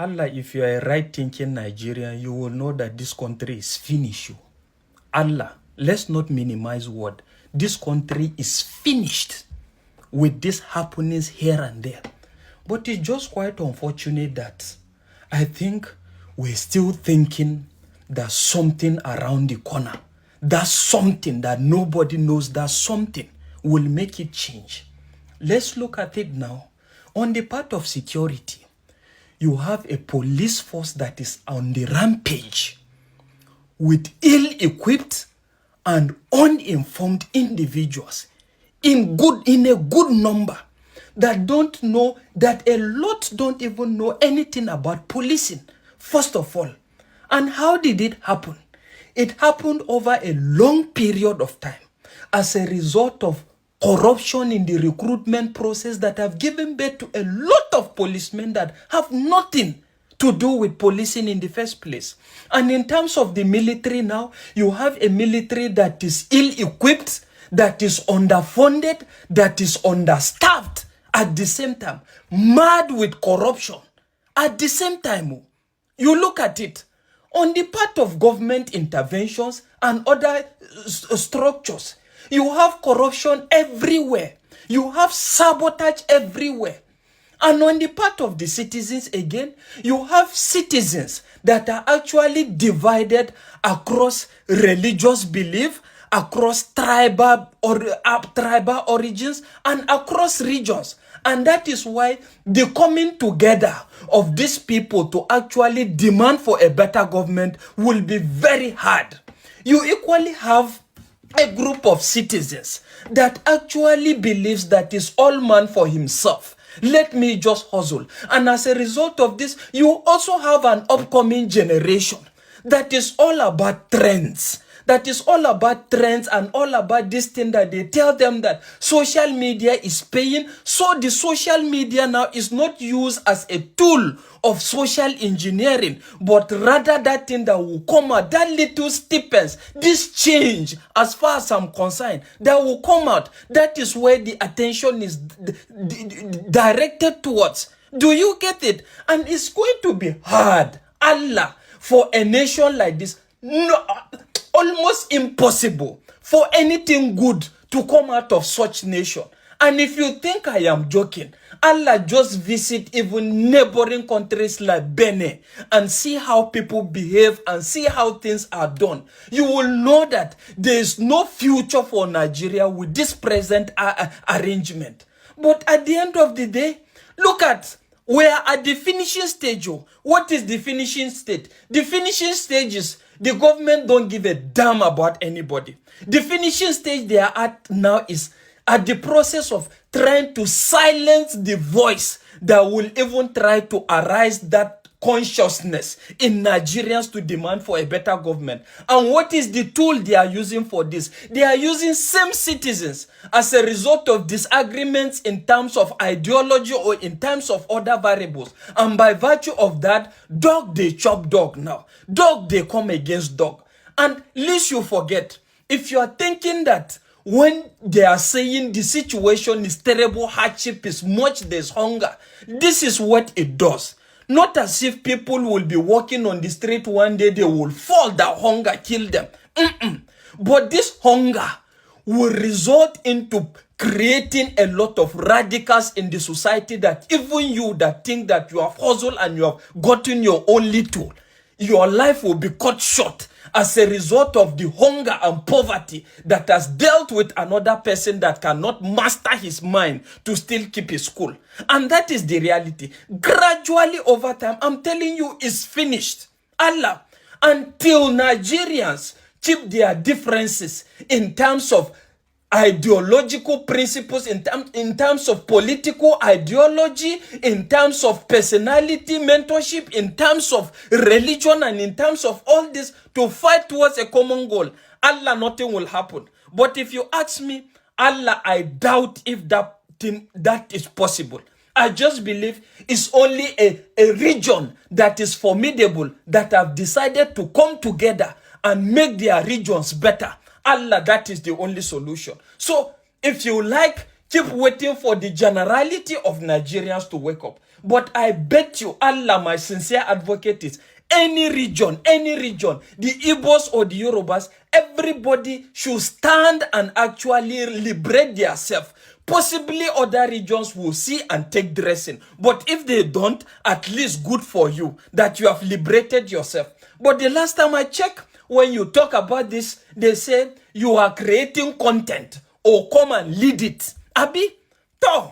Allah, if you are a right-thinking Nigerian, you will know that this country is finished. Allah, let's not minimize word. This country is finished with these happenings here and there. But it's just quite unfortunate that I think we're still thinking there's something around the corner. That's something that nobody knows. That something will make it change. Let's look at it now. On the part of security, you have a police force that is on the rampage with ill-equipped and uninformed individuals in a good number that don't know, that a lot don't even know anything about policing, first of all. And how did it happen? It happened over a long period of time as a result of corruption in the recruitment process that have given birth to a lot of policemen that have nothing to do with policing in the first place. And in terms of the military now, you have a military that is ill-equipped, that is underfunded, that is understaffed at the same time, mad with corruption at the same time. You look at it. On the part of government interventions and other structures, you have corruption everywhere. You have sabotage everywhere. And on the part of the citizens again, you have citizens that are actually divided across religious belief, across tribal origins, and across regions. And that is why the coming together of these people to actually demand for a better government will be very hard. You equally have a group of citizens that actually believes that is all man for himself. Let me just hustle. And as a result of this, you also have an upcoming generation that is all about trends. That is all about trends and all about this thing that they tell them that social media is paying. So the social media now is not used as a tool of social engineering, but rather that thing that will come out, that little stipends, this change, as far as I'm concerned, that will come out. That is where the attention is directed towards. Do you get it? And it's going to be hard, Allah, for a nation like this. No, almost impossible for anything good to come out of such nation. And if you think I am joking, Allah, just visit even neighboring countries like Benin and see how people behave and see how things are done. You will know that there is no future for Nigeria with this present arrangement. But at the end of the day, look at, we are at the finishing stage. What is the finishing stage? The finishing stage is the government don't give a damn about anybody. The finishing stage they are at now is at the process of trying to silence the voice that will even try to arise that consciousness in Nigerians to demand for a better government. And what is the tool they are using for this? They are using same citizens as a result of disagreements in terms of ideology or in terms of other variables. And by virtue of that, dog they chop dog now. Dog they come against dog. And lest you forget, if you are thinking that when they are saying the situation is terrible, hardship is much, there's hunger, this is what it does. Not as if people will be walking on the street one day, they will fall, that hunger kill them. But this hunger will result into creating a lot of radicals in the society that even you that think that you have hustled and you have gotten your own little, your life will be cut short as a result of the hunger and poverty that has dealt with another person that cannot master his mind to still keep his cool. And that is the reality. Gradually over time, I'm telling you, it's finished. Allah, until Nigerians keep their differences in terms of ideological principles, in terms of political ideology, in terms of personality, mentorship, in terms of religion, and in terms of all this to fight towards a common goal, Allah, nothing will happen. But if you ask me, Allah, I doubt if that is possible. I just believe it's only a region that is formidable that have decided to come together and make their regions better. Allah, that is the only solution. So, if you like, keep waiting for the generality of Nigerians to wake up. But I bet you, Allah, my sincere advocate is, any region, the Igbos or the Yorubas, everybody should stand and actually liberate themselves. Possibly other regions will see and take dressing. But if they don't, at least good for you that you have liberated yourself. But the last time I checked, when you talk about this, they say you are creating content or come and lead it. Abi, to